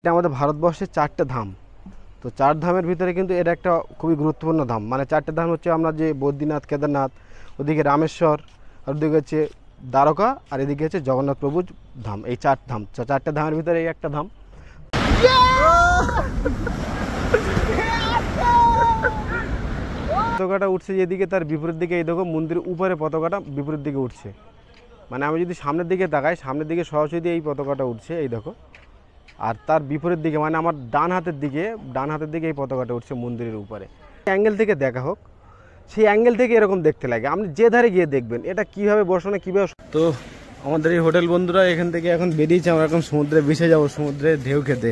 এটা আমাদের ভারতবর্ষের 4টে ধাম। তো 4 ধামের ভিতরে কিন্তু এটা একটা খুবই গুরুত্বপূর্ণ ধাম। মানে 4টে ধাম হচ্ছে আমরা যে বদ্রীনাথ, কেদারনাথ, ওদিকে রামেশ্বর, আর ওদিকে হচ্ছে দ্বারকা, আর এদিকে হচ্ছে জগন্নাথ প্রভুর ধাম। এই 4 ধাম, 4টে ধামের ভিতরে এই একটা ধাম। পতাকাটা উঠছে যেদিকে, তার বিপরীত দিকে এই দেখো মন্দিরের উপরে পতাকাটা বিপরীত দিকে উঠছে। মানে আমি যদি সামনের দিকে তাকাই, সামনের দিকে সরাসরি এই পতাকাটা উঠছে, এই দেখো। আর তার বিপরীত দিকে মানে আমার ডান হাতের দিকে এই পতাকাটা উঠছে মন্দিরের উপরে। অ্যাঙ্গেল থেকে দেখা হোক, সেই অ্যাঙ্গেল থেকে এরকম দেখতে লাগে। আপনি যে ধারে গিয়ে দেখবেন এটা কীভাবে বসানো, কীভাবে। তো আমাদের এই হোটেল বন্ধুরা এখান থেকে এখন বেরিয়েছে, আমরা এখন সমুদ্রে ভেসে যাবো, সমুদ্রে ঢেউ খেতে।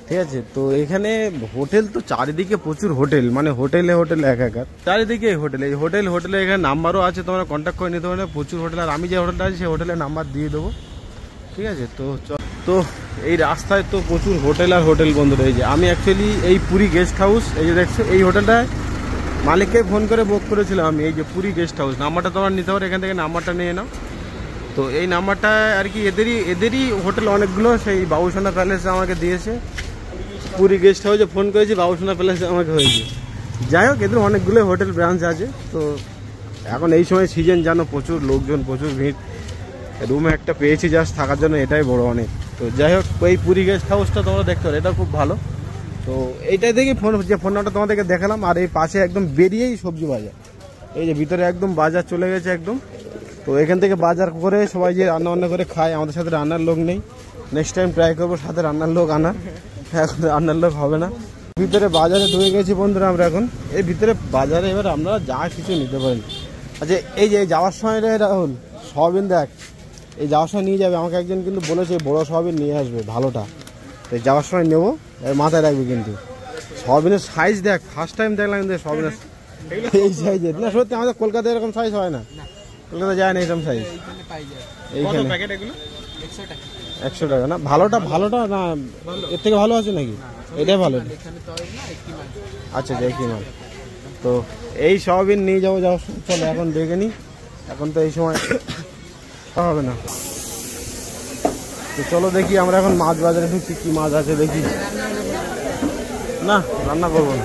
ঠিক আছে, তো এখানে হোটেল তো চারিদিকে প্রচুর হোটেল, মানে হোটেলে একাকার, চারিদিকে হোটেল। এই হোটেলে এখানে নাম্বারও আছে, তোমরা কন্ট্যাক্ট করে নিতে পারবে, প্রচুর হোটেল। আর আমি যে হোটেলটা আছে সেই হোটেলের নাম্বার দিয়ে দেবো। ঠিক আছে, তো এই রাস্তায় তো প্রচুর হোটেল আর হোটেল বন্ধুরা। এই যে আমি অ্যাকচুয়ালি এই পুরী গেস্ট হাউস, এই যে দেখছো এই হোটেলটায় মালিককে ফোন করে বুক করেছিলাম আমি। এই যে পুরী গেস্ট হাউস, নাম্বারটা তোমরা নিতে পারো, এখান থেকে নাম্বারটা নিয়ে নাও। তো এই নাম্বারটা আর কি এদেরই হোটেল অনেকগুলো, সেই বাবুসোনা প্যালেসে আমাকে দিয়েছে। পুরী গেস্ট হাউসে ফোন করেছি, বাবুসোনা প্যালেসে আমাকে হয়েছে। যাই হোক, এদের অনেকগুলো হোটেল ব্রাঞ্চ আছে। তো এখন এই সময় সিজন জানো, প্রচুর লোকজন, প্রচুর ভিড়। রুমে একটা পেয়েছি জাস্ট থাকার জন্য, এটাই বড় অনেক। তো যাই হোক, এই পুরী গেস্ট হাউসটা তোমরা দেখতে পারো, এটা খুব ভালো। তো এইটাই দেখি ফোন নাম্বারটা তোমাদেরকে দেখালাম। আর এই পাশে একদম বেরিয়েই সবজি বাজার, এই যে ভিতরে একদম বাজার চলে গেছে একদম। তো এখান থেকে বাজার করে সবাই যে রান্না করে খায়। আমাদের সাথে রান্নার লোক নেই, নেক্সট টাইম ট্রাই করবো সাথে রান্নার লোক আনার। এখন রান্নার লোক হবে না। ভিতরে বাজারে ঢুকে গেছি বন্ধুরা আমরা এখন। এই ভিতরে বাজারে এবার আপনারা যা কিছু নিতে পারেন। আচ্ছা, এই যে যাওয়ার সময় রাহুল সয়াবিন দেখ, এই যাওয়ার সময় নিয়ে যাবে। আমাকে একজন কিন্তু বলেছে বড়ো সয়াবিন নিয়ে আসবে ভালোটা, তো যাওয়ার সময় নেবো, মাথায় রাখবে। কিন্তু সয়াবিনের সাইজ দেখ, ফার্স্ট টাইম দেখলাম কিন্তু সয়াবিনের এই সাইজের। না সত্যি আমাদের কলকাতায় এরকম সাইজ হয় না, কলকাতা যায় না এরকম সাইজ। এইখানে 100 টাকা না? ভালোটা না এর থেকে ভালো আছে নাকি? এটাই ভালো। আচ্ছা, যাই কি মাল। তো এই সয়াবিন নিয়ে যাবো যাওয়ার সময়। চলো এখন দেখে নিই, এখন তো এই সময় হবে না। তো চলো দেখি, আমরা এখন মাছ বাজারে ঢুকছি, কি মাছ আছে দেখি। না রান্না করবো না,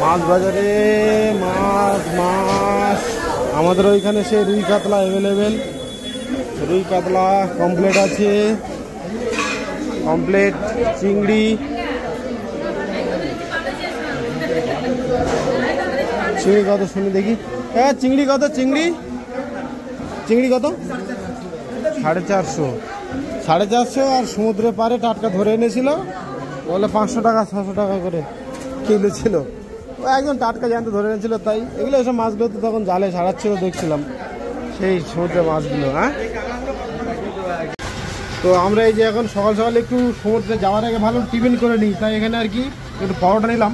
মাছ বাজারে মাছ আমাদের ওইখানে সে রুই কাতলা অ্যাভেলেবেল। রুই কাতলা কমপ্লেট আছে, কমপ্লেট চিংড়ি কত শুনি দেখি। হ্যাঁ চিংড়ি কত? চিংড়ি কত? 450। 450। আর সমুদ্রে পারে টাটকা ধরে এনেছিল, বলে 500 টাকা 600 টাকা করে কিলো ছিল। ও একদম টাটকা জ্যান্ত ধরে এনেছিল। তাই এগুলো এসব মাছগুলো তো তখন জালে ছাড়াচ্ছিল, দেখছিলাম সেই সমুদ্রের মাছগুলো। হ্যাঁ, তো আমরা এই যে এখন সকাল সকাল একটু সমুদ্রে যাওয়ার আগে ভালো টিফিন করে নিই। তাই এখানে আর কি একটু পরোটা নিলাম,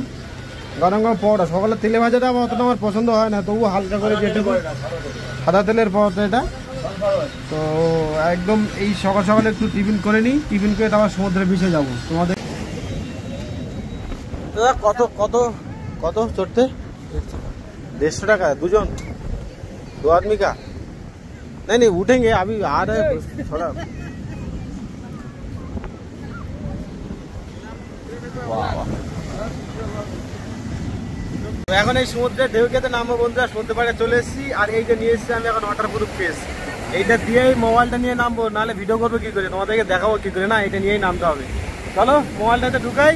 গরম গরম পরোটা। সকালে তেলে ভাজাটা অতটা আমার পছন্দ হয় না, তবু হালকা করে যেটুকু সাদা তেলের পরোটা এটা। তো একদম এই সকাল সকালে একটু টিফিন করে নিই, টিফিন করে তারপর সমুদ্রে মিশে যাবো তোমাদের। কত কত কত চড়তে? 150 টাকা দুজন, 2 आदमी का? नहीं उठेंगे अभी, आ रहे थोड़ा। এখন এই সমুদ্রে ঢেউ খেতে নামবো বন্ধুরা, সমুদ্র পাড়ে চলে এসেছি। আর এই যে নিয়ে এসেছি আমি এখন ওয়াটারপ্রুফ কেস, এইটা দিয়েই মোবাইলটা নিয়ে নামবো, নাহলে ভিডিও করবো কি করে, তোমাদেরকে দেখাবো কি করে। না, এটা নিয়েই নামতে হবে। চলো মোবাইলটাতে ঢুকাই,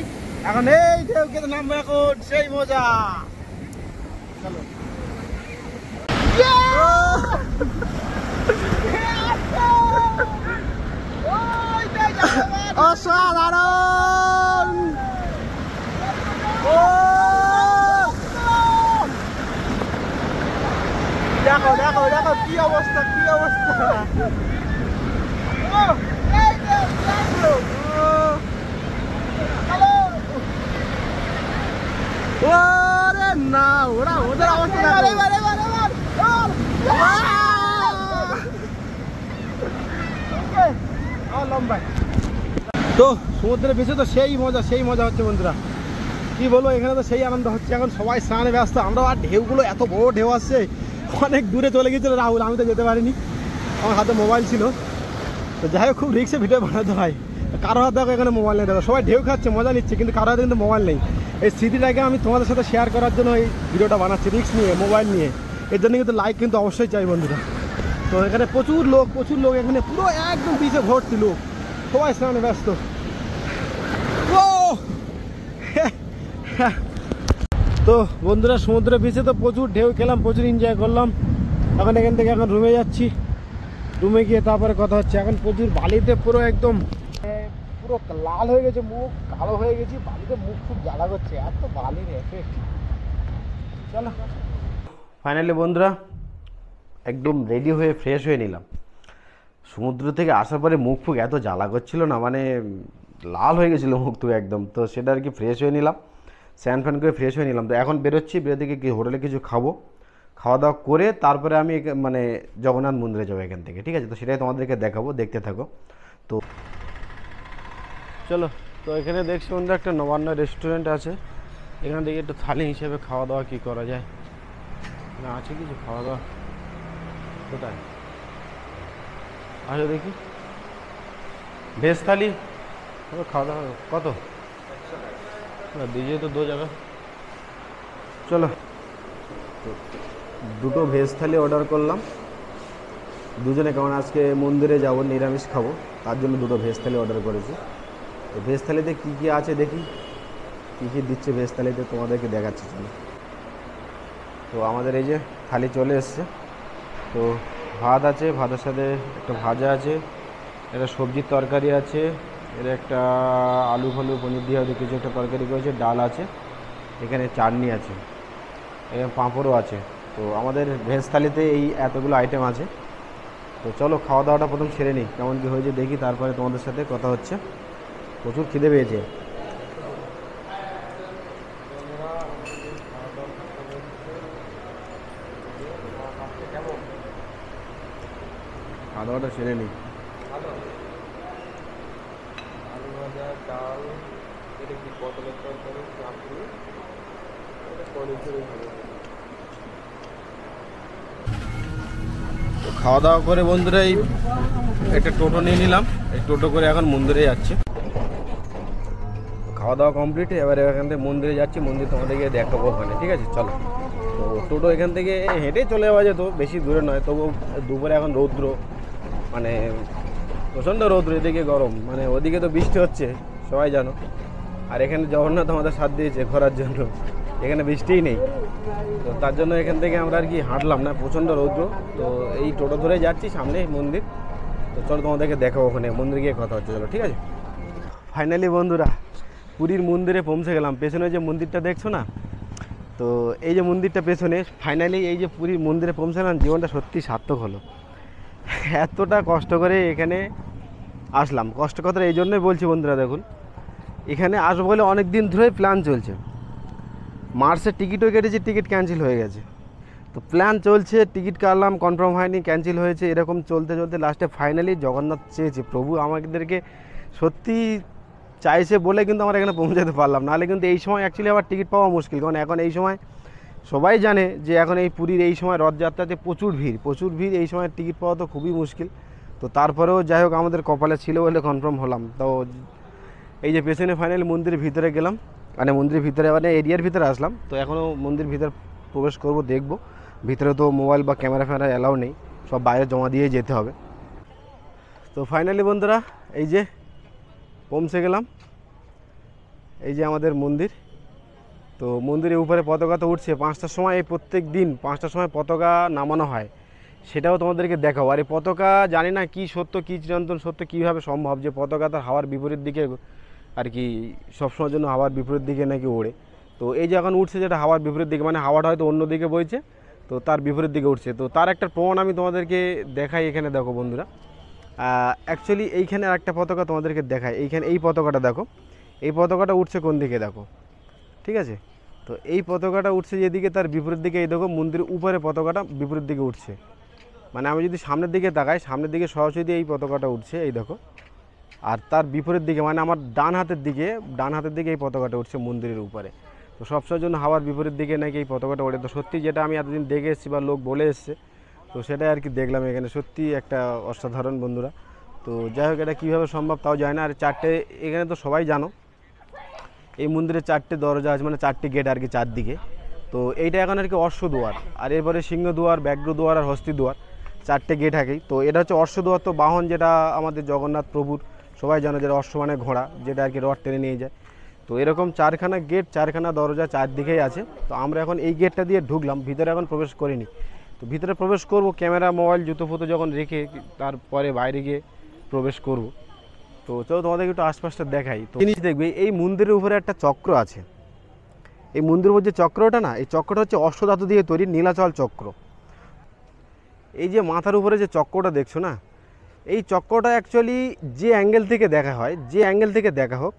এখন এই ঢেউ খেতে নামবো, এখন সেই মজা। চলো। অসাধারণ! দেখো দেখো দেখো কি অবস্থা, কি অবস্থা! ওরে না, ওদের অবস্থা তো সমুদ্রে বেশি তো সেই মজা হচ্ছে বন্ধুরা। কি বলবো, এখানে তো সেই আনন্দ হচ্ছে। এখন সবাই স্নানে ব্যস্ত, আমরা আর ঢেউগুলো এত বড় ঢেউ আসছে, অনেক দূরে চলে গেছিল রাহুল, আমি তো যেতে পারিনি, আমার হাতে মোবাইল ছিল। তো যাই হোক, খুব রিক্সে ভিডিও বানাতে হয়। কারো হাতে দেখো এখানে মোবাইল নেই, দেখো সবাই ঢেউ খাচ্ছে মজা নিচ্ছে, কিন্তু কারো হাতে কিন্তু মোবাইল নেই। এই স্মৃতিটাকে আমি তোমাদের সাথে শেয়ার করার জন্য এই ভিডিওটা বানাচ্ছি, রিস্ক নিয়ে, মোবাইল নিয়ে। এর জন্য কিন্তু লাইক কিন্তু অবশ্যই চাই বন্ধুরা। তো এখানে প্রচুর লোক এখানে পুরো একদম পিছে ভর্তি লোক, সবাই স্নানে ব্যস্ত। ও তো বন্ধুরা সমুদ্রের বিচে তো প্রচুর ঢেউ খেলাম, প্রচুর এনজয় করলাম। এখন এখান থেকে এখন রুমে যাচ্ছি, রুমে গিয়ে তারপরে কথা হচ্ছে। এখন প্রচুর বালিতে পুরো একদম পুরো লাল হয়ে গেছে মুখ, কালো হয়ে গেছি, বালিতে মুখ খুব জ্বালা করছে, এত বালির এফেক্ট। চলো ফাইনালি বন্ধুরা একদম রেডি হয়ে ফ্রেশ হয়ে নিলাম। সমুদ্র থেকে আসার পরে মুখ ফুক এত জ্বালা করছিল না, মানে লাল হয়ে গেছিলো মুখ টুক একদম। তো সেটা আর কি ফ্রেশ হয়ে নিলাম, স্যান ফ্যান করে ফ্রেশ হয়ে নিলাম। তো এখন বেরোচ্ছি, বেরো থেকে কি হোটেলে কিছু খাবো, খাওয়া দাওয়া করে তারপরে আমি মানে জগন্নাথ মন্দিরে যাবো এখান থেকে, ঠিক আছে? তো সেটাই তোমাদেরকে দেখাবো, দেখতে থাকো। তো চলো, তো এখানে দেখছি বন্ধুরা একটা নবান্ন রেস্টুরেন্ট আছে, এখান থেকে একটু থালি হিসেবে খাওয়া দাওয়া কী করা যায়, না আছে কিছু খাওয়া দাওয়া কোথায় আসো দেখি। ভেজ থালি খাওয়া দাওয়া কত दीजिए तो 2 जगह। চলো, দুটো ভেজ থালি অর্ডার করলাম দুজনে, কারণ আজকে মন্দিরে যাব, নিরামিষ খাবো, তার জন্য দুটো ভেজ থালি অর্ডার করেছি। তো ভেজ থালিতে কী কী আছে দেখি, কী কী দিচ্ছে ভেজ থালিতে তোমাদেরকে দেখাচ্ছি। চলো, তো আমাদের এই যে থালি চলে এসছে। তো ভাত আছে, ভাতের সাথে একটা ভাজা আছে, একটা সবজির তরকারি আছে, এর একটা আলু ফালু পনির দিয়ে হয়তো কিছু একটা তরকারি করেছে, ডাল আছে, এখানে চাটনি আছে, এখানে পাঁপড়ও আছে। তো আমাদের ভেজ থালিতে এই এতগুলো আইটেম আছে। তো চলো খাওয়া দাওয়াটা প্রথম সেরে নিই, কেমন কী হয়েছে দেখি, তারপরে তোমাদের সাথে কথা হচ্ছে। প্রচুর খিদে পেয়েছে। খাওয়া দাওয়াটা সেরে নিই। খাওয়া দাওয়া করে বন্ধুরা এই একটা টোটো নিয়ে নিলাম, এই টোটো করে এখন মন্দিরে যাচ্ছি। খাওয়া দাওয়া কমপ্লিট, এবারে এখান থেকে মন্দিরে যাচ্ছি, মন্দির তোমাদেরকে দেখাবো ওখানে, ঠিক আছে? চলো, তো টোটো এখান থেকে হেঁটে চলে যাওয়া যেত, বেশি দূরে নয়, তবু দুপুরে এখন রৌদ্র, মানে প্রচণ্ড রৌদ্র, এদিকে গরম, মানে ওদিকে তো বৃষ্টি হচ্ছে সবাই জানো, আর এখানে জগন্নাথ আমাদের সাথ দিয়েছে ঘোরার জন্য, এখানে বৃষ্টিই নেই। তো তার জন্য এখান থেকে আমরা আর কি হাঁটলাম না, প্রচণ্ড রৌদ্র। তো এই টোটো ধরে যাচ্ছি, সামনে মন্দির। তো চলো তোমাদেরকে দেখাবো ওখানে, মন্দিরে গিয়ে কথা হচ্ছে। চলো, ঠিক আছে? ফাইনালি বন্ধুরা পুরীর মন্দিরে পৌঁছে গেলাম। পেছনে যে মন্দিরটা দেখছো না, তো এই যে মন্দিরটা পেছনে, ফাইনালি এই যে পুরীর মন্দিরে পৌঁছালাম, জীবনটা সত্যি সার্থক হলো। এতটা কষ্ট করে এখানে আসলাম, কষ্ট কথা এই জন্যই বলছি বন্ধুরা, দেখুন এখানে আসবো বলে অনেক দিন ধরেই প্ল্যান চলছে, মার্চের টিকিটও কেটেছি, টিকিট ক্যান্সেল হয়ে গেছে। তো প্ল্যান চলছে, টিকিট কাটলাম, কনফার্ম হয়নি, ক্যান্সেল হয়েছে, এরকম চলতে চলতে লাস্টে ফাইনালি জগন্নাথ চেয়েছে, প্রভু আমাদেরকে সত্যি চাইছে বলে কিন্তু আমরা এখানে পৌঁছাতে পারলাম, নাহলে কিন্তু এই সময় অ্যাকচুয়ালি আবার টিকিট পাওয়া মুশকিল। কারণ এখন এই সময় সবাই জানে যে এখন এই পুরীর এই সময় রথযাত্রাতে প্রচুর ভিড়, এই সময় টিকিট পাওয়া তো খুবই মুশকিল। তো তারপরেও যাই হোক আমাদের কপালে ছিল বলে কনফার্ম হলাম। তো এই যে পেছনে ফাইনালি মন্দিরের ভিতরে গেলাম, মানে মন্দিরের ভিতরে মানে এরিয়ার ভিতরে আসলাম। তো এখনও মন্দির ভিতরে প্রবেশ করব, দেখব। ভিতরে তো মোবাইল বা ক্যামেরা ফ্যামেরা অ্যালাউ নেই, সব বাইরে জমা দিয়ে যেতে হবে। তো ফাইনালি বন্ধুরা এই যে পৌঁছে গেলাম, এই যে আমাদের মন্দির। তো মন্দিরের উপরে পতাকা তো উঠছে 5টার সময়, এই প্রত্যেক দিন 5টার সময় পতাকা নামানো হয়, সেটাও তোমাদেরকে দেখাবো। আর এই পতাকা জানি না কি সত্য কি চিরন্তন সত্য, কীভাবে সম্ভব যে পতাকা তার হাওয়ার বিপরীত দিকে আর কি সবসময়ের জন্য হাওয়ার বিপরীত দিকে নাকি ওড়ে। তো এই যে এখন উঠছে যেটা হাওয়ার বিপরীত দিকে, মানে হাওয়াটা হয়তো অন্য দিকে বইছে, তো তার বিপরীত দিকে উঠছে। তো তার একটা প্রমাণ আমি তোমাদেরকে দেখাই, এখানে দেখো বন্ধুরা। অ্যাকচুয়ালি এইখানে আরেকটা পতাকা তোমাদেরকে দেখাই, এইখানে এই পতাকাটা দেখো, এই পতাকাটা উঠছে কোন দিকে দেখো, ঠিক আছে? তো এই পতাকাটা উঠছে যেদিকে, তার বিপরীত দিকে এই দেখো মন্দিরের উপরে পতাকাটা বিপরীত দিকে উঠছে। মানে আমি যদি সামনের দিকে তাকাই, সামনের দিকে সরাসরি এই পতাকাটা উঠছে, এই দেখো। আর তার বিপরীত দিকে মানে আমার ডান হাতের দিকে এই পতাকাটা উঠছে মন্দিরের উপরে। তো সবসময়ের জন্য হাওয়ার বিপরীত দিকে নাকি এই পতাকাটা ওঠে। তো সত্যি যেটা আমি এতদিন দেখে এসেছি বা লোক বলে এসছে, তো সেটাই আর কি দেখলাম এখানে, সত্যি একটা অসাধারণ বন্ধুরা। তো যাই হোক, এটা কীভাবে সম্ভব তাও যায় না। আর চারটে, এখানে তো সবাই জানো এই মন্দিরে চারটে দরজা আছে, মানে চারটে গেট আর কি চারদিকে। তো এইটা এখন আর কি অশ্বদুয়ার, আর এরপরে সিংহদুয়ার, ব্যাঘ্রদুয়ার আর হস্তিদুয়ার, চারটে গেট থাকেই। তো এটা হচ্ছে অশ্বদুয়ার, তো বাহন যেটা আমাদের জগন্নাথ প্রভুর, সবাই জানো যেটা অশ্ব মানে ঘোড়া, যেটা আর কি রথ টেনে নিয়ে যায়। তো এরকম চারখানা গেট, চারখানা দরজা চারদিকেই আছে। তো আমরা এখন এই গেটটা দিয়ে ঢুকলাম, ভিতরে এখন প্রবেশ করিনি। তো ভিতরে প্রবেশ করব, ক্যামেরা, মোবাইল, জুতো ফুতো যখন রেখে তারপরে বাইরে গিয়ে প্রবেশ করব। তো চলো তোমাদেরকে একটু আশপাশটা দেখাই। তো জিনিস দেখবে, এই মন্দিরের উপরে একটা চক্র আছে। এই মন্দিরের উপর যে চক্রটা না, এই চক্রটা হচ্ছে অষ্টধাতু দিয়ে তৈরি, নীলাচল চক্র। এই যে মাথার উপরে যে চক্রটা দেখছো না, এই চক্রটা অ্যাকচুয়ালি যে অ্যাঙ্গেল থেকে দেখা হয়, যে অ্যাঙ্গেল থেকে দেখা হোক,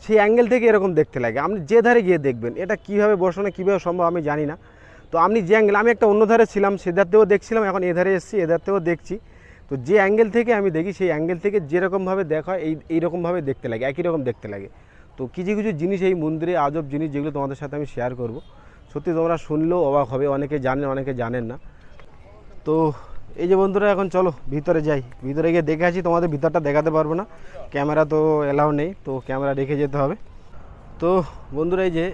সেই অ্যাঙ্গেল থেকে এরকম দেখতে লাগে। আপনি যে ধারে গিয়ে দেখবেন, এটা কীভাবে বসানো, কীভাবে সম্ভব আমি জানি না। তো আপনি যে অ্যাঙ্গেল, আমি একটা অন্য ধারে ছিলাম, সেধার থেকেও দেখছিলাম, এখন এধারে এসেছি, এধার থেকেও দেখছি। তো যে অ্যাঙ্গেল থেকে আমি দেখি, সেই অ্যাঙ্গেল থেকে যেরকমভাবে দেখা হয় এইরকমভাবে দেখতে লাগে, একই রকম দেখতে লাগে। তো কিছু কিছু জিনিস এই মন্দিরে আজব জিনিস, যেগুলো তোমাদের সাথে আমি শেয়ার করব। সত্যি তোমরা শুনলেও অবাক হবে, অনেকে জানেন অনেকে জানেন না। তো এই যে বন্ধুরা, এখন চলো ভিতরে যাই। ভিতরে গিয়ে দেখে আসি, তোমাদের ভিতরটা দেখাতে পারবো না, ক্যামেরা তো এলাও নেই, তো ক্যামেরা রেখে যেতে হবে। তো বন্ধুরা, এই যে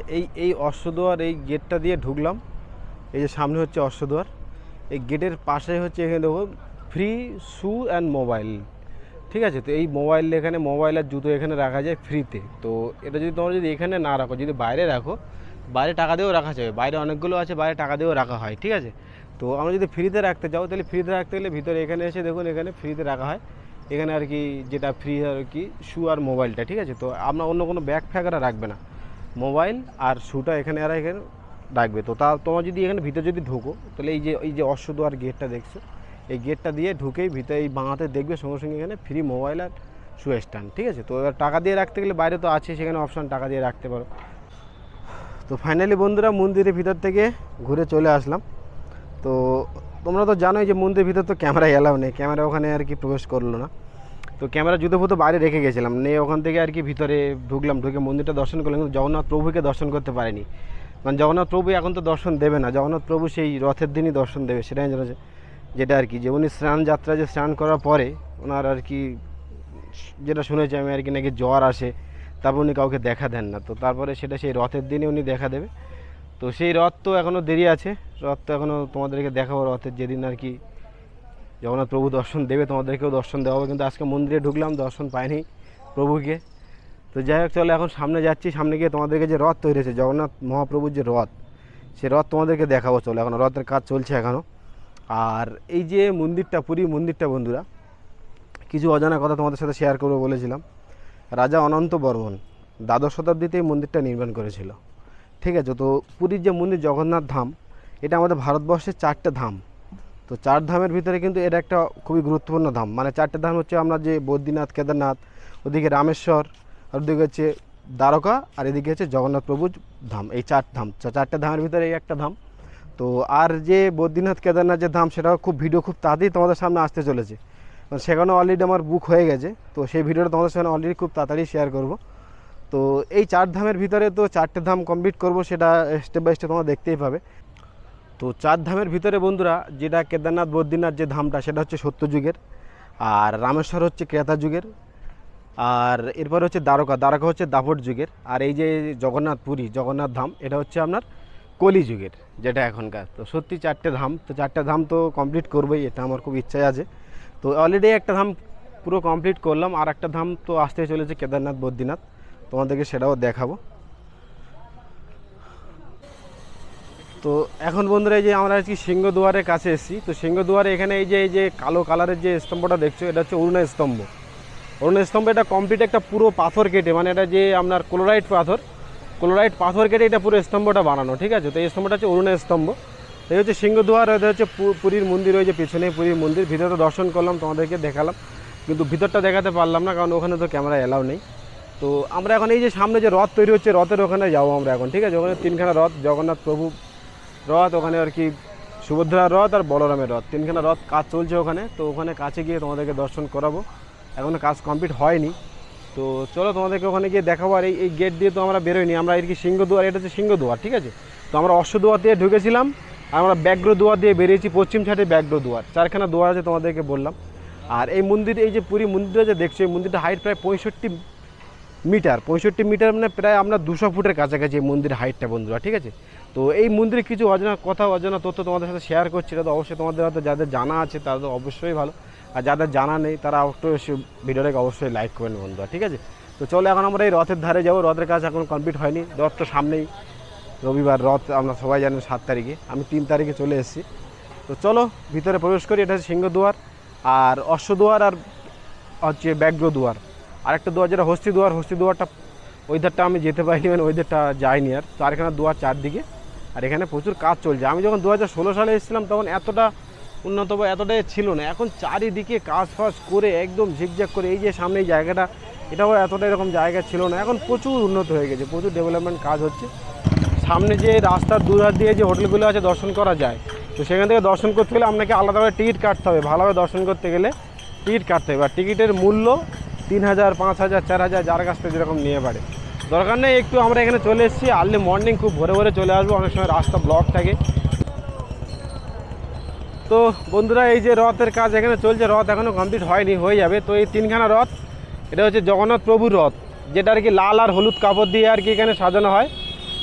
এই অশ্বদুয়ার, এই গেটটা দিয়ে ঢুকলাম। এই যে সামনে হচ্ছে অশ্বদুয়ার, এই গেটের পাশে হচ্ছে এখানে দেখো ফ্রি শু অ্যান্ড মোবাইল, ঠিক আছে। তো এই মোবাইল, এখানে মোবাইল আর জুতো এখানে রাখা যায় ফ্রিতে। তো এটা যদি তোমরা যদি এখানে না রাখো, যদি বাইরে রাখো, বাইরে টাকা দিয়েও রাখা যাবে, বাইরে অনেকগুলো আছে, বাইরে টাকা দিয়েও রাখা হয়, ঠিক আছে। তো আমরা যদি ফ্রিতে রাখতে চাও, তাহলে ফ্রিতে রাখতে গেলে ভিতরে এখানে এসে দেখুন, এখানে ফ্রিতে রাখা হয়। এখানে আর কি যেটা ফ্রি আর কি শু আর মোবাইলটা, ঠিক আছে। তো আমরা অন্য কোনো ব্যাগ ফ্যাগরা রাখবে না, মোবাইল আর শুটা এখানে এখানে রাখবে। তো তোমার যদি এখানে ভিতরে যদি ঢোকো, তাহলে এই যে অশ্বদুয়ার গেটটা দেখছো, এই গেটটা দিয়ে ঢুকেই ভিতরে এই বাঁহাতে দেখবে সঙ্গে সঙ্গে এখানে ফ্রি মোবাইল আর শু স্ট্যান্ড, ঠিক আছে। তো এবার টাকা দিয়ে রাখতে গেলে বাইরে তো আছে, সেখানে অপশান টাকা দিয়ে রাখতে পারো। তো ফাইনালি বন্ধুরা, মন্দিরের ভিতর থেকে ঘুরে চলে আসলাম। তো তোমরা তো জানোই যে মন্দিরের ভিতর তো ক্যামেরা এলাও নেই, ক্যামেরা ওখানে আর কি প্রবেশ করলো না। তো ক্যামেরা জুতো ফুতো বাইরে রেখে গেছিলাম, নিয়ে ওখান থেকে আর কি ভিতরে ঢুকলাম, ঢুকে মন্দিরটা দর্শন করলাম, কিন্তু জগন্নাথ প্রভুকে দর্শন করতে পারিনি। মানে জগন্নাথ প্রভু এখন তো দর্শন দেবে না, জগন্নাথ প্রভু সেই রথের দিনই দর্শন দেবে, সেটাই জানা যায়। যেটা আর কি, যে উনি স্নান যাত্রা, যে স্নান করার পরে ওনার আর কি, যেটা শুনেছি আমি আর কি, নাকি জ্বর আসে, তারপর উনি কাউকে দেখা দেন না। তো তারপরে সেটা সেই রথের দিনে উনি দেখা দেবে। তো সেই রথ তো এখনও দেরি আছে, রথ তো এখনও তোমাদেরকে দেখাবো, রথের যেদিন আর কি জগন্নাথ প্রভু দর্শন দেবে, তোমাদেরকেও দর্শন দেওয়া হবে। কিন্তু আজকে মন্দিরে ঢুকলাম, দর্শন পাইনি প্রভুকে। তো যাই হোক, চলো এখন সামনে যাচ্ছি, সামনে গিয়ে তোমাদেরকে যে রথ তৈরি হয়েছে, জগন্নাথ মহাপ্রভুর যে রথ, সে রথ তোমাদেরকে দেখাবো। চলো, এখন রথের কাজ চলছে এখনও। আর এই যে মন্দিরটা, পুরী মন্দিরটা বন্ধুরা, কিছু অজানা কথা তোমাদের সাথে শেয়ার করবো বলেছিলাম। রাজা অনন্ত বর্মন দ্বাদশ শতাব্দীতে এই মন্দিরটা নির্মাণ করেছিল, ঠিক আছে। তো পুরীর যে মন্দির জগন্নাথ ধাম, এটা আমাদের ভারতবর্ষের চারটে ধাম। তো চার ধামের ভিতরে কিন্তু এটা একটা খুবই গুরুত্বপূর্ণ ধাম। মানে চারটে ধাম হচ্ছে আমরা যে বদ্রীনাথ, কেদারনাথ, ওদিকে রামেশ্বর, আর ওদিকে হচ্ছে দ্বারকা, আর এদিকে হচ্ছে জগন্নাথ প্রভুর ধাম। এই চারটে ধামের ভিতরে এই একটা ধাম। তো আর যে বদ্রীনাথ, কেদারনাথ যে ধাম, সেটাও খুব তাড়াতাড়ি তোমাদের সামনে আসতে চলেছে, সেখানে অলরেডি আমার বুক হয়ে গেছে। তো সেই ভিডিওটা তোমাদের সামনে অলরেডি খুব তাড়াতাড়ি শেয়ার করব। তো এই চার ধামের ভিতরে তো চারটে ধাম কমপ্লিট করব, সেটা স্টেপ বাই স্টেপ তোমরা দেখতেই পাবে। তো চার ধামের ভিতরে বন্ধুরা, যেটা কেদারনাথ, বদ্রীনাথ যে ধামটা, সেটা হচ্ছে সত্যযুগের, আর রামেশ্বর হচ্ছে ক্রেতা যুগের, আর এরপর হচ্ছে দ্বারকা হচ্ছে দাপট যুগের, আর এই যে জগন্নাথ পুরী জগন্নাথ ধাম, এটা হচ্ছে আপনার কলি যুগের, যেটা এখনকার। তো সত্যি চারটে ধাম, তো চারটে ধাম তো কমপ্লিট করবোই, এটা আমার খুব ইচ্ছাই আছে। তো অলরেডি একটা ধাম পুরো কমপ্লিট করলাম, আর একটা ধাম তো আসতে চলেছে, কেদারনাথ, বদ্রীনাথ, তোমাদেরকে সেটাও দেখাবো। তো এখন বন্ধুরা, এই যে আমরা আজকে সিংহদুয়ারের কাছে এসেছি। তো সিংহদুয়ারে এখানে এই যে কালো কালারের যে স্তম্ভটা দেখছো, এটা হচ্ছে অরুণা স্তম্ভ। অরুণা স্তম্ভ এটা কমপ্লিট একটা পুরো পাথর কেটে, মানে এটা যে আপনার ক্লোরাইট পাথর কেটে এটা পুরো স্তম্ভটা বানানো, ঠিক আছে। তো এই স্তম্ভটা হচ্ছে অরুণা স্তম্ভ। এই হচ্ছে সিংহদুয়ার, এটা হচ্ছে পুরীর মন্দির, ওই যে পিছনে পুরীর মন্দির। ভিতরে দর্শন করলাম, তোমাদেরকে দেখালাম, কিন্তু ভিতরটা দেখাতে পারলাম না, কারণ ওখানে তো ক্যামেরা এলাও নেই। তো আমরা এখন এই যে সামনে যে রথ তৈরি হচ্ছে, রথের ওখানে যাবো আমরা এখন, ঠিক আছে। ওখানে তিনখানা রথ, জগন্নাথ প্রভু রথ, ওখানে আর কি সুভদ্রার রথ আর বলরামের রথ, তিনখানা রথ কাজ চলছে ওখানে। তো ওখানে কাছে গিয়ে তোমাদেরকে দর্শন করাবো, এখনও কাজ কমপ্লিট হয়নি। তো চলো তোমাদেরকে ওখানে গিয়ে দেখাবো। আর এই গেট দিয়ে তো আমরা বেরোইনি, আমরা আর কি সিংহদুয়ার, এটা হচ্ছে সিংহদুয়ার, ঠিক আছে। তো আমরা অশ্বদুয়ার দিয়ে ঢুকেছিলাম, আর আমরা ব্যাঘ্রদুয়ার দিয়ে বেরিয়েছি, পশ্চিম সাইডে ব্যাঘ্রদুয়ার, চারখানা দুয়ার আছে তোমাদেরকে বললাম। আর এই মন্দির, এই যে পুরী মন্দিরটা যে দেখছো, এই মন্দিরটা হাইট প্রায় 65 মিটার, মানে প্রায় আমরা 200 ফুটের কাছাকাছি এই মন্দিরের হাইটটা বন্ধুরা, ঠিক আছে। তো এই মন্দিরে কিছু অজানা কথা, অজানা তথ্য তোমাদের সাথে শেয়ার করছি। এটা তো অবশ্যই তোমাদের হয়তো যাদের জানা আছে তারা তো অবশ্যই ভালো, আর যাদের জানা নেই তারা একটু ভিডিওটাকে অবশ্যই লাইক করবেন বন্ধুরা, ঠিক আছে। তো চলো এখন আমরা এই রথের ধারে যাবো। রথের কাজ এখন কমপ্লিট হয়নি, রথ তো সামনেই, রবিবার রথ, আমরা সবাই জানেন 7 তারিখে, আমি 3 তারিখে চলে এসেছি। তো চলো ভিতরে প্রবেশ করি। এটা হচ্ছে সিংহদুয়ার, আর অশ্বদুয়ার, আর হচ্ছে ব্যাঘ্রদুয়ার, আরেকটা দুয়ার যেটা হস্তি দুয়ারটা ওই ধারটা আমি যেতে পারিনি, মানে ওই ধারটা যাইনি আর। চারখানা দুয়ার চারদিকে, আর এখানে প্রচুর কাজ চলছে। আমি যখন 2016 সালে এসেছিলাম তখন এতটা উন্নত বা এতটাই ছিল না, এখন চারিদিকে কাজ ফাজ করে একদম ঝিকঝাক করে। এই যে সামনে এই জায়গাটা, এটাও এতটা এরকম জায়গা ছিল না, এখন প্রচুর উন্নত হয়ে গেছে, প্রচুর ডেভেলপমেন্ট কাজ হচ্ছে। সামনে যে রাস্তার দুধার দিয়ে যে হোটেলগুলো আছে দর্শন করা যায়, তো সেখান থেকে দর্শন করতে গেলে আপনাকে আলাদাভাবে টিকিট কাটতে হবে। ভালোভাবে দর্শন করতে গেলে টিকিট কাটতে হবে, আর টিকিটের মূল্য 3000, 5000, 4000, যার কাছ থেকে যেরকম নিয়ে পারে। দরকার নেই, একটু আমরা এখানে চলে এসেছি আর্লি মর্নিং, খুব ভোরে ভোরে চলে আসবো, অনেক সময় রাস্তা ব্লক থাকে। তো বন্ধুরা এই যে রথের কাজ এখানে চলছে, রথ এখনও কমপ্লিট হয়নি, হয়ে যাবে। তো এই 3খানা রথ, এটা হচ্ছে জগন্নাথ প্রভুর রথ, যেটা আর কি লাল আর হলুদ কাপড় দিয়ে আর কি এখানে সাজানো হয়।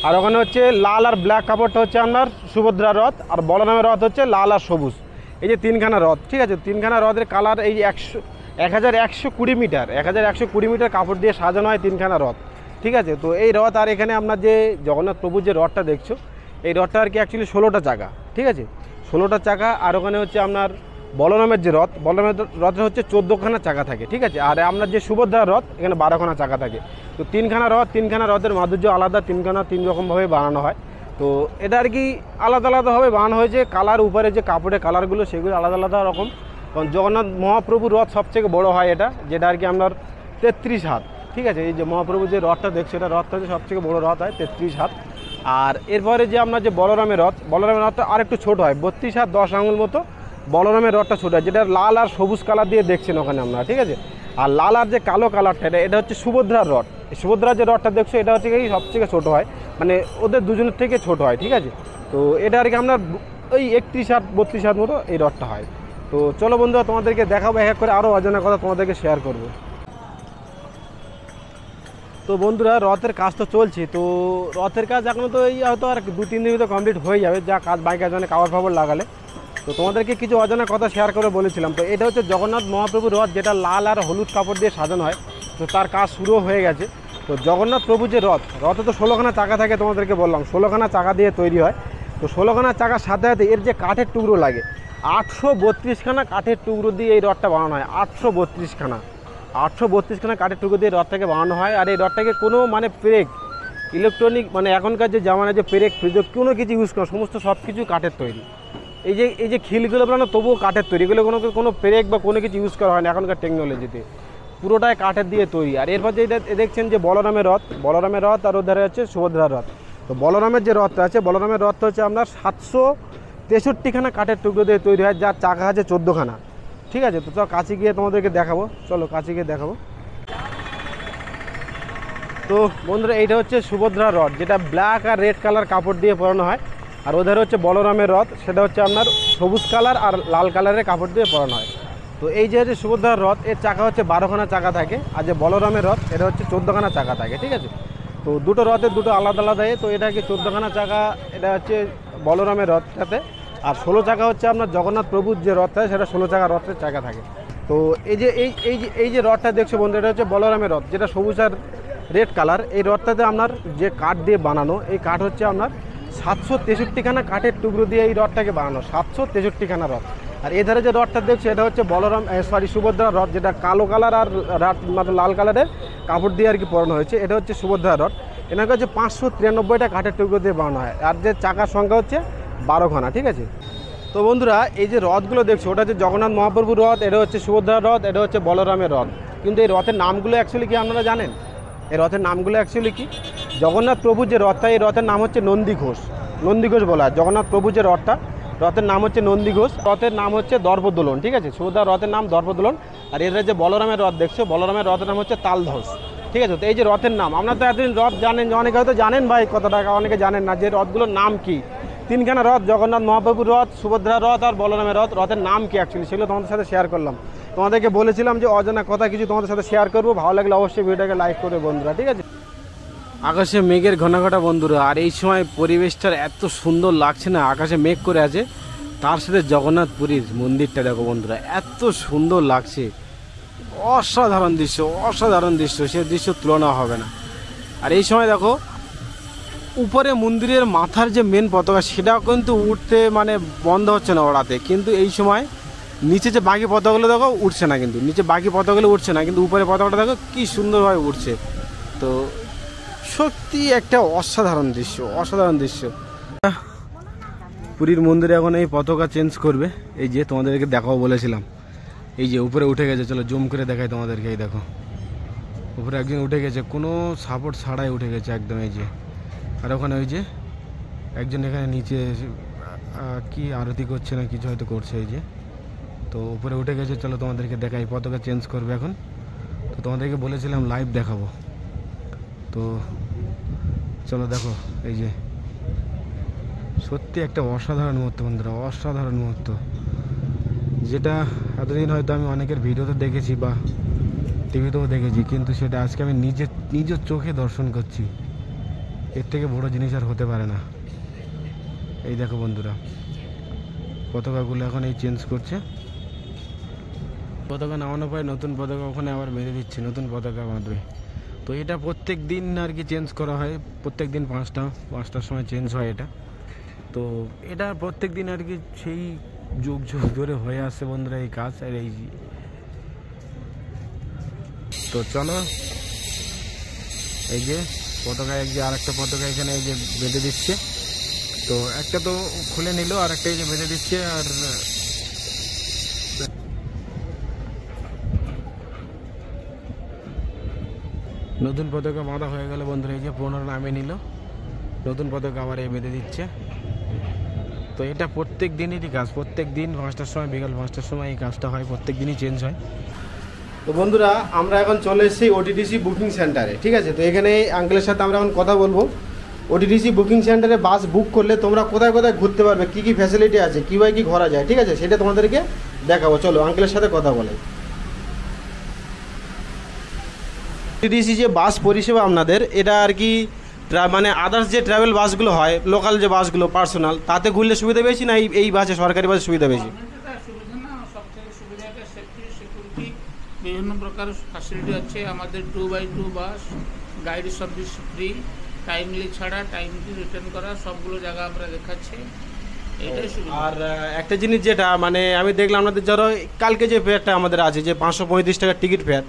আর ওখানে হচ্ছে লাল আর ব্ল্যাক কাপড়টা হচ্ছে আপনার সুভদ্রার রথ, আর বলরামের রথ হচ্ছে লাল আর সবুজ। এই যে 3খানা রথ, ঠিক আছে, 3খানা রথের কালার এই 1120 মিটার, 1120 মিটার কাপড় দিয়ে সাজানো হয় 3খানা রথ, ঠিক আছে। তো এই রথ, আর এখানে আপনার যে জগন্নাথ প্রভুর যে রথটা দেখছো, এই রথটা আর কি অ্যাকচুয়ালি 16টা চাকা, ঠিক আছে, 16টা চাকা। আর ওখানে হচ্ছে আপনার বলরামের যে রথ, বলরামের রথে হচ্ছে 14খানা চাকা থাকে, ঠিক আছে। আর আপনার যে সুভদ্রার রথ, এখানে 12খানা চাকা থাকে। তো 3খানা রথ, 3খানা রথের মাধুর্য আলাদা, 3খানা 3 রকমভাবে বানানো হয়। তো এটা আর কি আলাদা আলাদাভাবে বানানো হয়েছে, কালার উপরে যে কাপড়ের কালারগুলো সেগুলো আলাদা আলাদা রকম। কারণ জগন্নাথ মহাপ্রভুর রথ সবথেকে বড় হয় এটা, যেটা আর কি আপনার 33 হাত, ঠিক আছে। এই যে মহাপ্রভুর যে রথটা দেখছো, এটা রথটা হচ্ছে সবথেকে বড় রথ হয়, 33 হাত। আর এরপরে যে আপনার যে বলরামের রথটা আর একটু ছোটো হয়, 32 হাত 10 আঙুল মতো বলরামের রথটা ছোটো হয়, যেটা লাল আর সবুজ কালার দিয়ে দেখছেন ওখানে আপনারা, ঠিক আছে। আর লাল আর যে কালো কালারটা, এটা হচ্ছে সুভদ্রার রথ। সুভদ্রার যে রথটা দেখছো, এটা হচ্ছে কি সবথেকে ছোটো হয়, মানে ওদের দুজনের থেকে ছোটো হয়, ঠিক আছে। তো এটা আর কি আপনার ওই 31 হাত 32 হাত মতো এই রথটা হয়। তো চলো বন্ধুরা তোমাদেরকে দেখাবো, এক এক করে আরও অজানা কথা তোমাদেরকে শেয়ার করব। তো বন্ধুরা রথের কাজ তো চলছে, তো রথের কাজ এখনও তো এই হয়তো আর 2-3 দিন ভিতরে কমপ্লিট হয়ে যাবে, যা কাজ বাইক আছে কাপড় ফাপড় লাগালে। তো তোমাদেরকে কিছু অজানা কথা শেয়ার করে বলেছিলাম। তো এটা হচ্ছে জগন্নাথ মহাপ্রভুর রথ, যেটা লাল আর হলুদ কাপড় দিয়ে সাজানো হয়। তো তার কাজ শুরু হয়ে গেছে। তো জগন্নাথ প্রভুর যে রথে তো 16খানা চাকা থাকে, তোমাদেরকে বললাম 16খানা চাকা দিয়ে তৈরি হয়। তো 16খানা চাকার সাথে সাথে এর যে কাঠের টুকরো লাগে, 832খানা কাঠের টুকরো দিয়ে এই রথটা বানানো হয়। 832খানা কাঠের টুকরো দিয়ে রথটাকে বানানো হয়। আর এই রথটাকে কোনো মানে ব্রেক, ইলেকট্রনিক, মানে এখনকার যে জামানায় যে ব্রেক ফ্রিজ কোনো কিছু ইউজ করে, সমস্ত সব কিছু কাঠের তৈরি। এই যে খিলগুলো বানানো তবুও কাঠের তৈরি, এগুলো কোনো ব্রেক বা কোনো কিছু ইউজ করা হয় না এখনকার টেকনোলজিতে, পুরোটাই কাঠের দিয়ে তৈরি। আর এরপর যে দেখছেন যে বলরামের রথ, আর ওধারে হচ্ছে সুভদ্রার রথ। তো বলরামের যে রথটা আছে, বলরামের রথটা হচ্ছে আপনার 763খানা কাঠের টুকরো দিয়ে তৈরি হয়, যার চাকা আছে 14খানা, ঠিক আছে। তো চলো কাছে গিয়ে তোমাদেরকে দেখাবো, চলো কাছে গিয়ে দেখাবো। তো বন্ধুরা এইটা হচ্ছে সুভদ্রার রথ, যেটা ব্ল্যাক আর রেড কালার কাপড় দিয়ে পরানো হয়। আর ওধারে হচ্ছে বলরামের রথ, সেটা হচ্ছে আপনার সবুজ কালার আর লাল কালারের কাপড় দিয়ে পরানো হয়। তো এই যে সুভদ্রার রথ, এর চাকা হচ্ছে 12খানা চাকা থাকে, আর যে বলরামের রথ এটা হচ্ছে 14খানা চাকা থাকে, ঠিক আছে। তো দুটো রথের দুটো আলাদা আলাদা, তো এটা কি 14খানা চাকা, এটা হচ্ছে বলরামের রথটাতে। আর 16 চাকা হচ্ছে আপনার জগন্নাথ প্রভুর যে রথ থাকে, সেটা 16 চাকা রথের চাকা থাকে। তো এই যে রথটা দেখছো বন্ধু, এটা হচ্ছে বলরামের রথ, যেটা সবুজ আর রেড কালার। এই রথটাতে আপনার যে কাঠ দিয়ে বানানো, এই কাঠ হচ্ছে আপনার 763খানা কাঠের টুকরো দিয়ে এই রথটাকে বানানো, 763খানা রথ। আর এধারে যে রথটা দেখছো, এটা হচ্ছে সুভদ্রার রথ, যেটা কালো কালার আর মানে লাল কালারের কাপড় দিয়ে আর কি পরানো হয়েছে। এটা হচ্ছে সুভদ্রার রথ, এনাকে হচ্ছে 593টা কাঠের টুকরো দিয়ে বানানো হয়। আর যে চাকার সংখ্যা হচ্ছে 12খানা, ঠিক আছে। তো বন্ধুরা এই যে রথগুলো দেখছো, ওটা হচ্ছে জগন্নাথ মহাপ্রভুর রথ, এটা হচ্ছে সুভদ্রার রথ, এটা হচ্ছে বলরামের রথ। কিন্তু এই রথের নামগুলো অ্যাকচুয়ালি কি আপনারা জানেন? এই রথের নামগুলো অ্যাকচুয়ালি কি, জগন্নাথ প্রভুর যে রথটা, এই রথের নাম হচ্ছে নন্দী ঘোষ বলা হয়। জগন্নাথ প্রভুর যে রথের নাম হচ্ছে নন্দী ঘোষ, রথের নাম হচ্ছে দর্পদোলন, ঠিক আছে। সুভদ্রার রথের নাম দর্পদোলন। আর এর যে বলরামের রথ দেখছো, বলরামের রথের নাম হচ্ছে তালধ্বজ, ঠিক আছে। তো এই যে রথের নাম, আপনারা তো এতদিন রথ জানেন, অনেকে হয়তো জানেন ভাই কত টাকা, অনেকে জানেন না যে রথগুলোর নাম কি। 3খানা রথ, জগন্নাথ মহাপ্রভুর রথ, সুভদ্রার রথ আর বলরামের রথ, রথের নাম কি অ্যাকচুয়ালি, সেগুলো তোমাদের সাথে শেয়ার করলাম। তোমাদেরকে বলেছিলাম যে অজানা কথা কিছু তোমাদের সাথে শেয়ার করবো, ভালো লাগলে অবশ্যই ভিডিওটাকে লাইক করবে বন্ধুরা, ঠিক আছে। আকাশে মেঘের ঘন ঘটা বন্ধুরা, আর এই সময় পরিবেশটার এত সুন্দর লাগছে না, আকাশে মেঘ করে আছে, তার সাথে জগন্নাথ পুরীর মন্দিরটা দেখো বন্ধুরা, এত সুন্দর লাগছে, অসাধারণ দৃশ্য, অসাধারণ দৃশ্য, সে দৃশ্য তুলনা হবে না। আর এই সময় দেখো উপরে মন্দিরের মাথার যে মেন পতাকা সেটা কিন্তু উঠতে মানে বন্ধ হচ্ছে না ওড়াতে, কিন্তু এই সময় নিচে যে বাকি পতাকাগুলো দেখো উঠছে না, কিন্তু নিচে বাকি পতাকাগুলো উঠছে না, কিন্তু উপরে পতাকাটা দেখো কী সুন্দরভাবে উঠছে। তো সত্যি একটা অসাধারণ দৃশ্য, অসাধারণ দৃশ্য। পুরীর মন্দিরে এখন এই পতাকা চেঞ্জ করবে, এই যে তোমাদেরকে দেখাও বলেছিলাম, এই যে উপরে উঠে গেছে, চলো জুম করে দেখাই তোমাদেরকে, এই দেখো উপরে একজন উঠে গেছে, কোনো সাপোর্ট ছাড়াই উঠে গেছে একদম, এই যে। আর ওখানে ওই যে একজন এখানে নিচে কি আরতি করছে না কিছু হয়তো করছে, এই যে। তো উপরে উঠে গেছে, চলো তোমাদেরকে দেখাই, পতাকা চেঞ্জ করবে এখন। তো তোমাদেরকে বলেছিলাম লাইভ দেখাবো, তো চলো দেখো, এই যে সত্যি একটা অসাধারণ মুহূর্ত বন্ধুরা, অসাধারণ মুহূর্ত, যেটা এতদিন হয়তো আমি অনেকের ভিডিওতে দেখেছি বা টিভিতেও দেখেছি, কিন্তু সেটা আজকে আমি নিজের চোখে দর্শন করছি। এর থেকে বড় জিনিস আর হতে পারে না। এই দেখো বন্ধুরা, পতাকাগুলো এখন এই চেঞ্জ করছে, পতাকা নামানো পায়, নতুন পতাকা ওখানে আবার মেরে দিচ্ছে, নতুন পতাকা বাঁধবে। তো এটা প্রত্যেক দিন আর কি চেঞ্জ করা হয়, প্রত্যেক দিন পাঁচটার সময় চেঞ্জ হয় এটা। তো এটা প্রত্যেক দিন আর কি সেই যুগ যুগ ধরে হয়ে আসছে বন্ধুরা এই কাজ। আর এই তো চলো, এই যে পতাকা এক যে আর একটা পতাকা এখানে এই যে বেঁধে দিচ্ছে, তো একটা তো খুলে নিল, আর একটা এই যে বেঁধে দিচ্ছে। আর নতুন পতাকা বাঁধা হয়ে গেল বন্ধুরা, এই যে পুনরায় নামিয়ে নিল, নতুন পতাকা আবার এই বেঁধে দিচ্ছে। তো এটা প্রত্যেক দিনেরই কাজ, প্রত্যেক দিন 5টার সময়, বিকাল 5টার সময় এই কাজটা হয়, প্রত্যেক দিনই চেঞ্জ হয়। তো বন্ধুরা আমরা এখন চলে এসেছি ওটিটিসি বুকিং সেন্টারে, ঠিক আছে। তো এখানে আঙ্কেলের সাথে আমরা এখন কথা বলবো। ওটিটিসি বুকিং সেন্টারে বাস বুক করলে তোমরা কোথায় কোথায় ঘুরতে পারবে, কী কী ফ্যাসিলিটি আছে, কীভাবে কী ঘোরা যায়, ঠিক আছে, সেটা তোমাদেরকে দেখাবো। চলো আঙ্কেলের সাথে কথা বলে। ওটিটিসি যে বাস পরিষেবা আপনাদের, এটা আর কি মানে আদার্স যে ট্রাভেল বাসগুলো হয়, লোকাল যে বাসগুলো পার্সোনাল, তাতে ঘুরলে সুবিধা বেশি না এই বাসে, সরকারি বাসে সুবিধা বেশি? বিভিন্ন প্রকার ফ্যাসিলিটি আছে আমাদের। 2x2 বাস, গাইড সার্ভিস ফ্রি, টাইমলি ছাড়া টাইমলি রিটার্ন করা, সবগুলো জায়গা আমরা দেখাচ্ছি, এটাই সুবিধা। আর একটা জিনিস যেটা মানে আমি দেখলাম আপনাদের ধরো কালকে যে ফেয়ারটা আমাদের আছে যে 535 টাকার টিকিট ফেয়ার,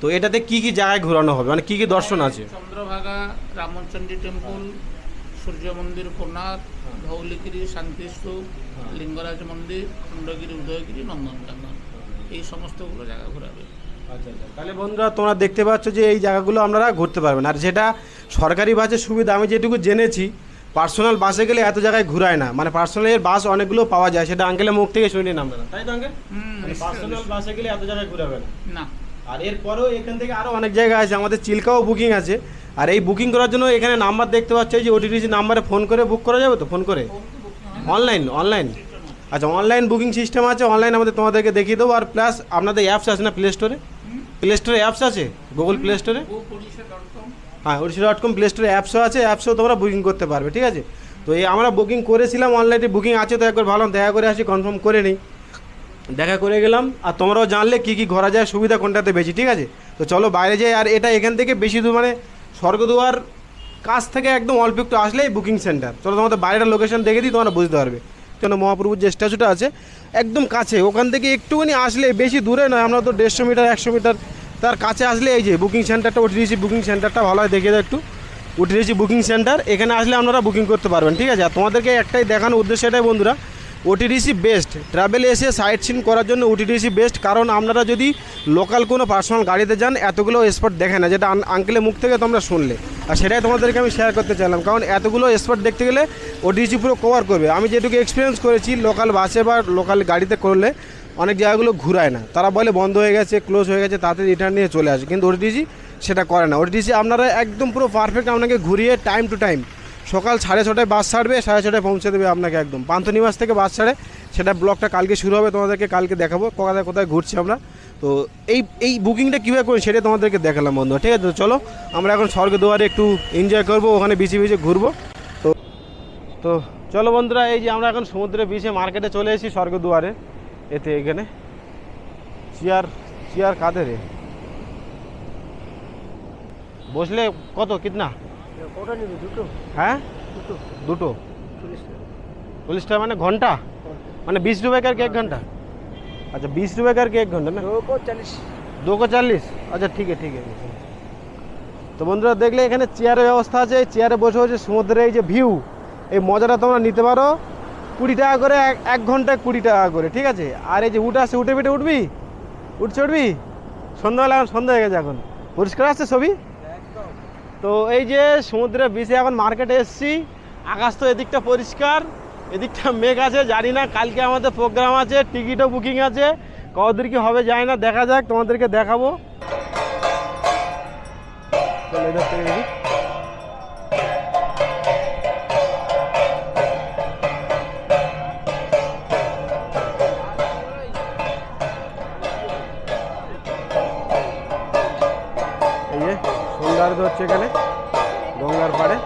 তো এটাতে কি কি জায়গায় ঘোরানো হবে, মানে কি কি দর্শন আছে? চন্দ্রভাগা, রামচন্ডী টেম্পল, সূর্য মন্দির কোণার্ক, ধৌলিগিরি শান্তিস্তূপ, লিঙ্গরাজ মন্দির, খণ্ডগিরি, উদয়গিরি, নন্দনকানন, এই সমস্তগুলো জায়গা ঘোরাবে। আচ্ছা, তাহলে বন্ধুরা তোমরা দেখতে পাচ্ছ যে এই জায়গাগুলো আপনারা ঘুরতে পারবেন। আর যেটা সরকারি বাসের সুবিধা, আমি যেটুকু জেনেছি, পার্সোনাল বাসে গেলে এত জায়গায় ঘুরায় না, মানে পার্সোনালের বাস অনেকগুলো পাওয়া যায়, সেটা আঙ্কেলের মুখ থেকে শুনে নিলাম আপনারা, তাই তো আঙ্কেল? পার্সোনাল বাসে গেলে এত জায়গায় ঘুরাবেন না। আর এরপরেও এখান থেকে আরও অনেক জায়গা আছে, আমাদের চিল্কাও বুকিং আছে। আর এই বুকিং করার জন্য এখানে নাম্বার দেখতে পাচ্ছ, এই যে ওটিটিসি নাম্বারে ফোন করে বুক করা যাবে, তো ফোন করে অনলাইন আচ্ছা, অনলাইন বুকিং সিস্টেম আছে, অনলাইন আমাদের তোমাদেরকে দেখিয়ে দেবো। আর প্লাস আপনাদের অ্যাপস আছে না প্লে স্টোরে অ্যাপস আছে, গুগল প্লে স্টোরে, হ্যাঁ ওড়িশা.com প্লে স্টোরে অ্যাপসও আছে, অ্যাপসেও তোমরা বুকিং করতে পারবে, ঠিক আছে। তো এই আমরা বুকিং করেছিলাম, অনলাইনে বুকিং আছে, তো একবার ভালো দেখা করে আসি, কনফার্ম করে নিই, দেখা করে গেলাম। আর তোমরাও জানলে কী কী ঘোরা যায়, সুবিধা কোনটাতে বেশি, ঠিক আছে। তো চলো বাইরে যাই। আর এটা এখান থেকে বেশি দূর মানে স্বর্গদুয়ার কাছ থেকে একদম অল্প একটু আসলেই বুকিং সেন্টার। চলো তোমাদের বাইরের লোকেশন দেখে দিই, তোমরা বুঝতে পারবে। কেন মহাপ্রভুর যে স্ট্যাচুটা আছে একদম কাছে, ওখান থেকে একটুখানি আসলে, বেশি দূরে নয়, আমরা তো 150 মিটার 100 মিটার তার কাছে আসলে এই যে বুকিং সেন্টারটা, ওটিটিসি বুকিং সেন্টারটা ভালো হয় দেখিয়ে দাও একটু। ওটিটিসি বুকিং সেন্টার, এখানে আসলে আপনারা বুকিং করতে পারবেন, ঠিক আছে। আর তোমাদেরকে একটাই দেখানোর উদ্দেশ্য এটাই বন্ধুরা, ওটিটিসি বেস্ট ট্রাভেলে এসে সাইট সিন করার জন্য ওটিটিসি বেস্ট। কারণ আপনারা যদি লোকাল কোনো পার্সোনাল গাড়িতে যান এতগুলো স্পট দেখে না, যেটা আঙ্কেলের মুখ থেকে তোমরা শুনলে, আর সেটাই তোমাদেরকে আমি শেয়ার করতে চাইলাম। কারণ এতগুলো স্পট দেখতে গেলে ওটিটিসি পুরো কভার করবে। আমি যেটুকু এক্সপিরিয়েন্স করেছি, লোকাল বাসে বা লোকাল গাড়িতে করলে অনেক জায়গাগুলো ঘুরায় না, তারা বলে বন্ধ হয়ে গেছে, ক্লোজ হয়ে গেছে, তাতে রিটার্ন নিয়ে চলে আসে। কিন্তু ওটিটিসি সেটা করে না। ওটিটিসি আপনারা একদম পুরো পারফেক্ট আপনাকে ঘুরিয়ে টাইম টু টাইম, সকাল 6:30টায় বাস ছাড়বে, 6:30টায় পৌঁছে দেবে আপনাকে একদম পান্থনিবাস থেকে বাস ছাড়ে। সেটা ব্লগটা কালকে শুরু হবে, তোমাদেরকে কালকে দেখাবো কোথায় কোথায় ঘুরছি আমরা। তো এই বুকিংটা কীভাবে করি সেটা তোমাদেরকে দেখালাম বন্ধু, ঠিক আছে? তো চলো আমরা এখন স্বর্গদুয়ারে একটু এনজয় করবো, ওখানে বিচে বিচে ঘুরবো। তো তো চলো বন্ধুরা, এই যে আমরা এখন সমুদ্রের বিচে মার্কেটে চলে এসেছি স্বর্গদুয়ারে। এতে এখানে চেয়ার কাদের রে বসলে কত কিতনা? হ্যাঁ দুটো 40 টাকা মানে ঘন্টা, মানে 20 रुपए करके 1 घंटा। अच्छा 20 रुपए करके 1 घंटा ना, 2 को 40। अच्छा ठीक है। তো বন্ধুরা দেখলে এখানে চেয়ারের ব্যবস্থা আছে, এই চেয়ারে বসে বসে সমুদ্রের এই যে ভিউ, এই মজাটা তোমরা নিতে পারো। 20 টাকা করে 1 ঘন্টায় 20 টাকা করে, ঠিক আছে? আর এই যে উঠে আসছে, উঠে পিঠে উঠবি সন্ধ্যাবেলা, এখন সন্ধ্যা হয়ে গেছে, এখন পরিষ্কার আসছে ছবি। তো এই যে সমুদ্রের বিচে এখন মার্কেটে এসেছি, আকাশ তো এদিকটা পরিষ্কার, এদিকটা মেঘ আছে। জানি না কালকে আমাদের প্রোগ্রাম আছে, টিকিটও বুকিং আছে, কতদূর কি হবে জানি না, দেখা যাক, তোমাদেরকে দেখাবো। এই যে সন্ধ্যা আরতি হচ্ছে এখানে গঙ্গার পাড়ে।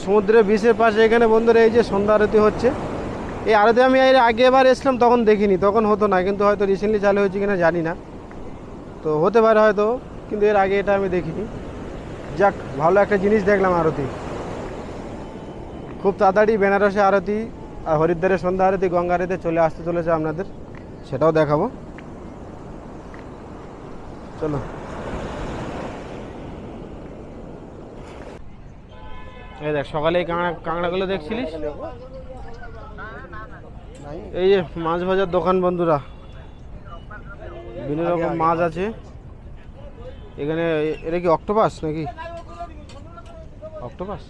সমুদ্রের বিচের পাশে এখানে বন্ধুরা এই যে সন্ধ্যা আরতি হচ্ছে। এই আরতি আমি এর আগে এবার এসলাম, তখন দেখিনি, তখন হতো না, কিন্তু হয়তো রিসেন্টলি চালু হয়েছে কিনা জানি না, তো হতে পারে হয়তো, কিন্তু এর আগে এটা আমি দেখিনি। যাক, ভালো একটা জিনিস দেখলাম আরতি। খুব তাড়াতাড়ি বেনারসে আরতি আর হরিদ্বারের সন্ধ্যা আরতি, গঙ্গা আরতি চলে আসতে চলেছে আপনাদের, সেটাও দেখাবো। চলো এই দেখ, সকালে এই কাঁকড়াগুলো দেখছিলিস, এই যে মাছ ভাজার দোকান বন্ধুরা, বিভিন্ন রকম মাছ আছে এখানে। এটা কি অক্টোপাস নাকি? অক্টোপাস,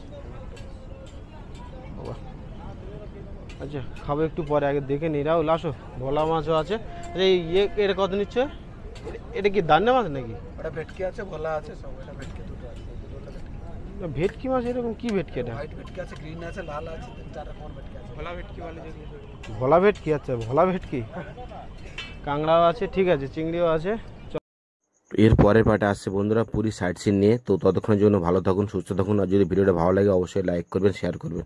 আচ্ছা খাবো একটু পরে, আগে দেখে নিই। রাহুল আসো, ভোলা মাছও আছে। আচ্ছা এটা কত নিচ্ছে? এটা কি দান্নে মাছ নাকি? ওটা ভেটকি আছে, ভোলা আছে, সব এটা ভেটকি দুটো আছে। ভেটকি মাছ এরকম কি ভেটকি? এটা হোয়াইট ভেটকি আছে, গ্রিন আছে, লাল আছে, 3-4 রকম ভেটকি আছে। ভোলা ভেটকি বলে যেগুলো। ভোলা ভেটকি, আচ্ছা ভোলা ভেটকি। কাঁকড়াও আছে, ঠিক আছে, চিংড়িও আছে। এর পরের পার্টে আসছে বন্ধুরা পুরী সাইট সিন নিয়ে। তো ততক্ষণের জন্য ভালো থাকুন, সুস্থ থাকুন, আর যদি ভিডিওটা ভালো লাগে অবশ্যই লাইক করবেন, শেয়ার করবেন।